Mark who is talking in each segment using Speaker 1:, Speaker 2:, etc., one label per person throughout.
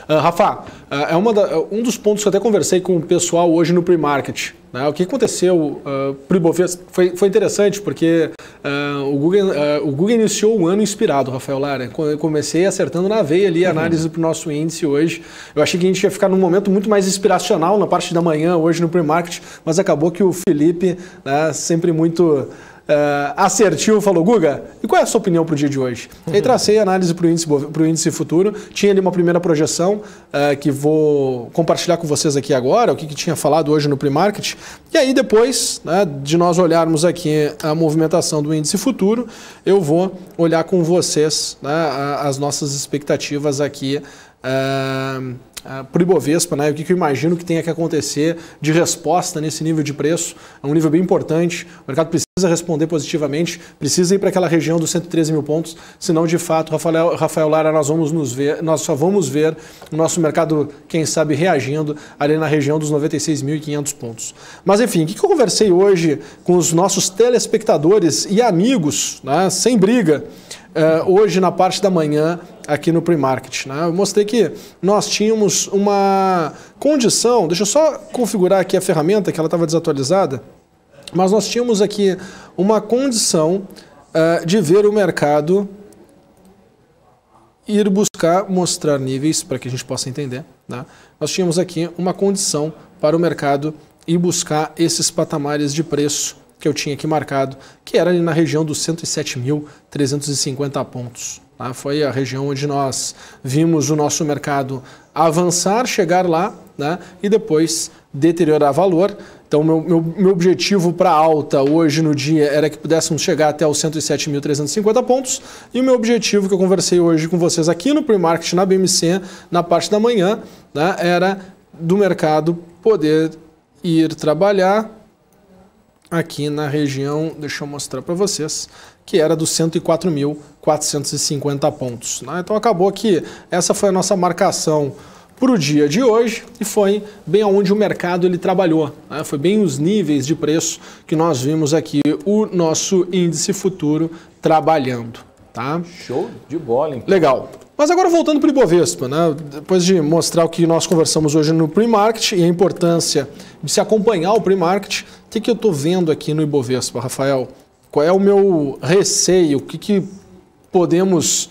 Speaker 1: Rafa, um dos pontos que eu até conversei com o pessoal hoje no pre-market. Né? O que aconteceu para o Ibovespa foi interessante, porque o Google iniciou o ano inspirado, Rafael Lara. Eu comecei acertando na veia ali a análise para o nosso índice hoje. Eu achei que a gente ia ficar num momento muito mais inspiracional na parte da manhã, hoje no pre-market, mas acabou que o Felipe, né, sempre muito assertivo, falou: Guga, e qual é a sua opinião para o dia de hoje? Aí tracei a análise para o índice futuro, tinha ali uma primeira projeção que vou compartilhar com vocês aqui agora, o que tinha falado hoje no pre-market, e aí depois, né, de nós olharmos aqui a movimentação do índice futuro, eu vou olhar com vocês, né, as nossas expectativas aqui para o Ibovespa, né? O que eu imagino que tenha que acontecer de resposta nesse nível de preço. É um nível bem importante, o mercado precisa responder positivamente, precisa ir para aquela região dos 113 mil pontos, senão de fato, Rafael Lara, nós só vamos ver o nosso mercado, quem sabe, reagindo ali na região dos 96.500 pontos. Mas enfim, o que eu conversei hoje com os nossos telespectadores e amigos, né, sem briga, hoje na parte da manhã aqui no pre-market, né? Eu mostrei que nós tínhamos uma condição, deixa eu só configurar aqui a ferramenta, que ela estava desatualizada, mas nós tínhamos aqui uma condição de ver o mercado ir buscar mostrar níveis para que a gente possa entender, né? Nós tínhamos aqui uma condição para o mercado ir buscar esses patamares de preço que eu tinha aqui marcado, que era ali na região dos 107.350 pontos. Tá? Foi a região onde nós vimos o nosso mercado avançar, chegar lá, né, e depois deteriorar valor. Então, meu objetivo para alta hoje no dia era que pudéssemos chegar até os 107.350 pontos, e o meu objetivo que eu conversei hoje com vocês aqui no pre-market, na BMC, na parte da manhã, né, era do mercado poder ir trabalhar aqui na região, deixa eu mostrar para vocês, que era dos 104.450 pontos. Né? Então acabou que essa foi a nossa marcação para o dia de hoje e foi bem onde o mercado ele trabalhou. Né? Foi bem os níveis de preço que nós vimos aqui o nosso índice futuro trabalhando. Tá?
Speaker 2: Show de bola, então.
Speaker 1: Legal. Mas agora voltando para o Ibovespa, né? Depois de mostrar o que nós conversamos hoje no pre-market e a importância de se acompanhar o pre-market, o que eu estou vendo aqui no Ibovespa, Rafael? Qual é o meu receio? O que podemos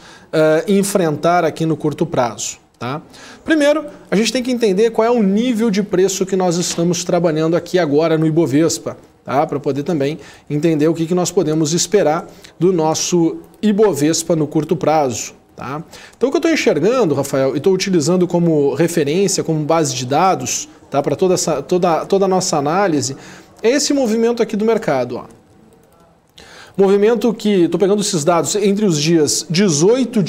Speaker 1: enfrentar aqui no curto prazo? Tá? Primeiro, a gente tem que entender qual é o nível de preço que nós estamos trabalhando aqui agora no Ibovespa, tá? Para poder também entender o que nós podemos esperar do nosso Ibovespa no curto prazo. Tá? Então o que eu estou enxergando, Rafael, e estou utilizando como referência, como base de dados, tá? Para toda a nossa análise, é esse movimento aqui do mercado. Ó. Movimento que, estou pegando esses dados entre os dias 18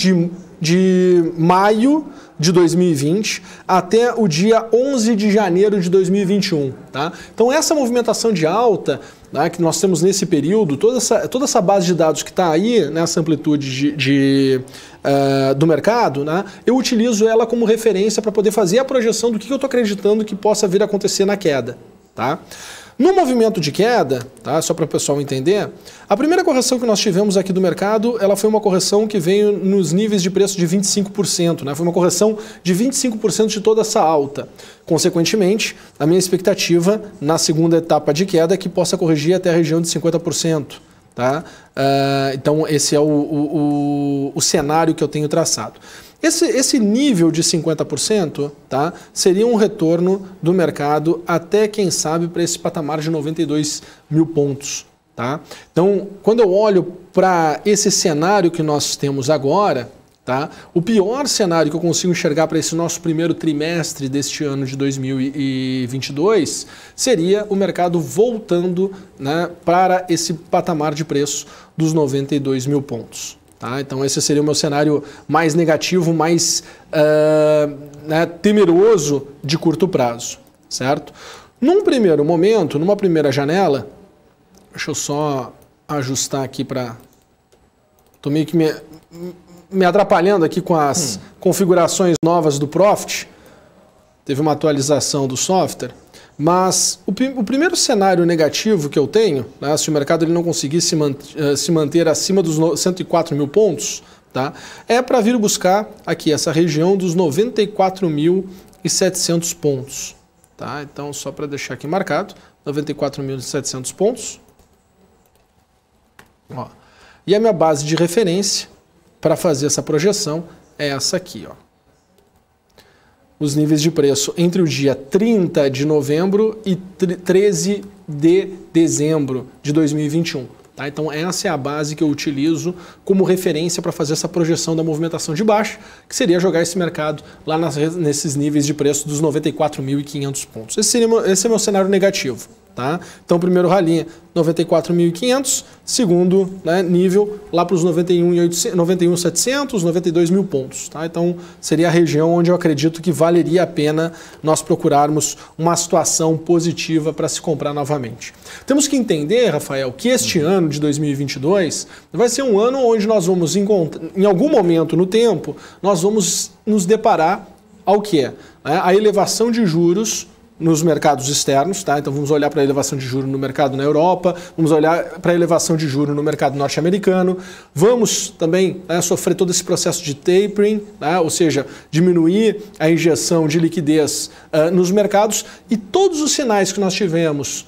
Speaker 1: de maio de 2020 até o dia 11 de janeiro de 2021. Tá? Então essa movimentação de alta, né, que nós temos nesse período, toda essa base de dados que está aí nessa amplitude do mercado, né, eu utilizo ela como referência para poder fazer a projeção do que eu estou acreditando que possa vir a acontecer na queda. Tá? No movimento de queda, tá, só para o pessoal entender, a primeira correção que nós tivemos aqui do mercado, ela foi uma correção que veio nos níveis de preço de 25%, né? Foi uma correção de 25% de toda essa alta. Consequentemente, a minha expectativa na segunda etapa de queda é que possa corrigir até a região de 50%. Tá? Então, esse é o cenário que eu tenho traçado. Esse nível de 50%, tá, seria um retorno do mercado até, quem sabe, para esse patamar de 92 mil pontos. Tá? Então, quando eu olho para esse cenário que nós temos agora, tá, o pior cenário que eu consigo enxergar para esse nosso primeiro trimestre deste ano de 2022 seria o mercado voltando, né, para esse patamar de preço dos 92 mil pontos. Tá? Então esse seria o meu cenário mais negativo, mais né, temeroso de curto prazo, certo? Num primeiro momento, numa primeira janela, deixa eu só ajustar aqui para... Estou meio que me atrapalhando aqui com as configurações novas do Profit. Teve uma atualização do software. Mas o primeiro cenário negativo que eu tenho, né, se o mercado ele não conseguir se manter acima dos 104 mil pontos, tá? É para vir buscar aqui essa região dos 94.700 pontos. Tá? Então, só para deixar aqui marcado, 94.700 pontos. Ó. E a minha base de referência para fazer essa projeção é essa aqui. Ó. Os níveis de preço entre o dia 30 de novembro e 13 de dezembro de 2021. Tá? Então essa é a base que eu utilizo como referência para fazer essa projeção da movimentação de baixa, que seria jogar esse mercado lá nesses níveis de preço dos 94.500 pontos. Esse é meu cenário negativo. Tá? Então primeiro rally 94.500, segundo, né, nível lá para os 91.700, 92.000 pontos. Tá? Então seria a região onde eu acredito que valeria a pena nós procurarmos uma situação positiva para se comprar novamente. Temos que entender, Rafael, que este ano de 2022 vai ser um ano onde nós vamos encontrar, em algum momento no tempo, nós vamos nos deparar ao que? A elevação de juros nos mercados externos, tá? Então vamos olhar para a elevação de juros no mercado na Europa, vamos olhar para a elevação de juros no mercado norte-americano, vamos também, né, sofrer todo esse processo de tapering, né, ou seja, diminuir a injeção de liquidez nos mercados, e todos os sinais que nós tivemos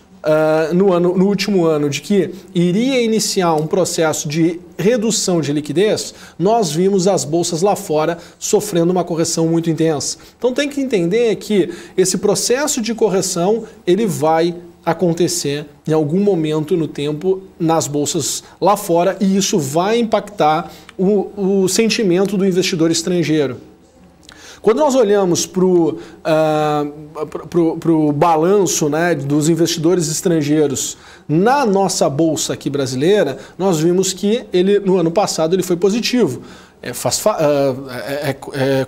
Speaker 1: no último ano de que iria iniciar um processo de redução de liquidez, nós vimos as bolsas lá fora sofrendo uma correção muito intensa. Então tem que entender que esse processo de correção ele vai acontecer em algum momento no tempo nas bolsas lá fora, e isso vai impactar o sentimento do investidor estrangeiro. Quando nós olhamos para o balanço, né, dos investidores estrangeiros na nossa bolsa aqui brasileira, nós vimos que ele, no ano passado ele foi positivo. É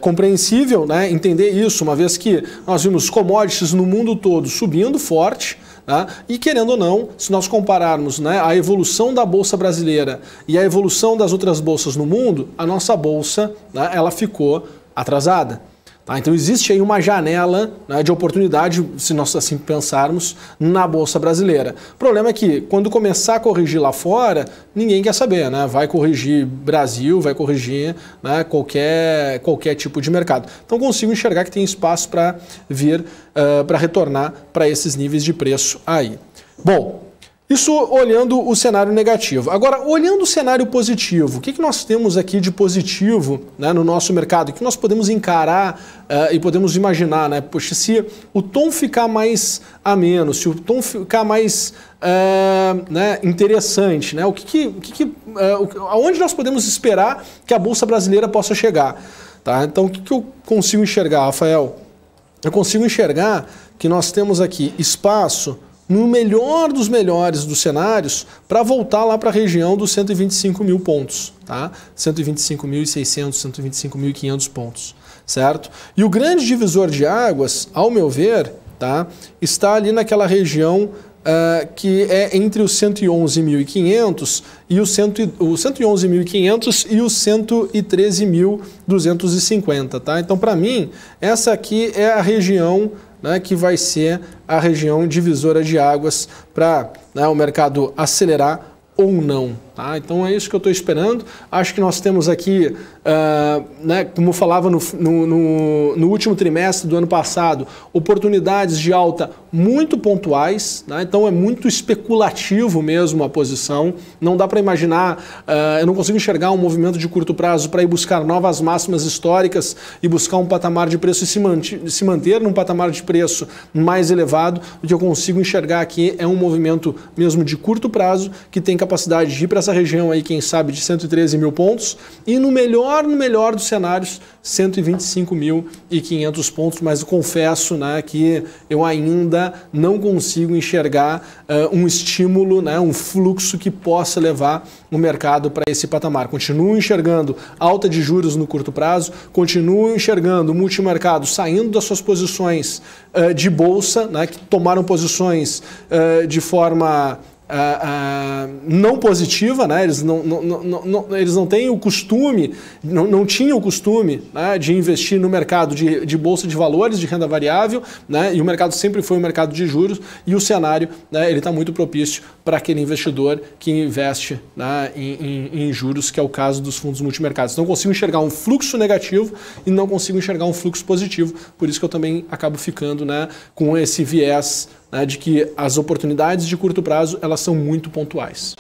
Speaker 1: compreensível, né, entender isso, uma vez que nós vimos commodities no mundo todo subindo forte, tá? E querendo ou não, se nós compararmos, né, a evolução da bolsa brasileira e a evolução das outras bolsas no mundo, a nossa bolsa, né, ela ficou atrasada. Tá? Então existe aí uma janela, né, de oportunidade, se nós assim pensarmos, na bolsa brasileira. O problema é que quando começar a corrigir lá fora, ninguém quer saber, né? Vai corrigir Brasil, vai corrigir, né, qualquer tipo de mercado. Então consigo enxergar que tem espaço para vir, para retornar para esses níveis de preço aí. Bom, isso olhando o cenário negativo. Agora, olhando o cenário positivo, o que nós temos aqui de positivo, né, no nosso mercado? O que nós podemos encarar e podemos imaginar, né? Poxa, se o tom ficar mais ameno, se o tom ficar mais né, interessante, né? Aonde nós podemos esperar que a Bolsa Brasileira possa chegar? Tá? Então, o que eu consigo enxergar, Rafael? Eu consigo enxergar que nós temos aqui espaço, no melhor dos melhores dos cenários, para voltar lá para a região dos 125 mil pontos, tá? 125.600, 125.500 pontos, certo? E o grande divisor de águas, ao meu ver, tá, está ali naquela região que é entre os 111.500 e os 111.500 e os 113.250, tá? Então, para mim, essa aqui é a região, né, que vai ser a região divisora de águas para, né, o mercado acelerar ou não. Tá? Então é isso que eu estou esperando. Acho que nós temos aqui, né, como eu falava no último trimestre do ano passado, oportunidades de alta muito pontuais, né? Então é muito especulativo mesmo a posição. Não dá para imaginar, eu não consigo enxergar um movimento de curto prazo para ir buscar novas máximas históricas e buscar um patamar de preço e se manter num patamar de preço mais elevado. O que eu consigo enxergar aqui é um movimento mesmo de curto prazo que tem capacidade de ir para essa região aí, quem sabe, de 113 mil pontos, e no melhor dos cenários, 125.500 pontos, mas eu confesso, né, que eu ainda não consigo enxergar um estímulo, né, um fluxo que possa levar o mercado para esse patamar. Continuo enxergando alta de juros no curto prazo, continuo enxergando o multimercado saindo das suas posições de bolsa, né, que tomaram posições de forma não positiva, né? Eles não têm o costume, não tinham o costume, né, de investir no mercado de bolsa de valores, de renda variável, né? E o mercado sempre foi um mercado de juros, e o cenário, né, ele está muito propício para aquele investidor que investe, né, em juros, que é o caso dos fundos multimercados. Não consigo enxergar um fluxo negativo e não consigo enxergar um fluxo positivo, por isso que eu também acabo ficando, né, com esse viés, né, de que as oportunidades de curto prazo elas são muito pontuais.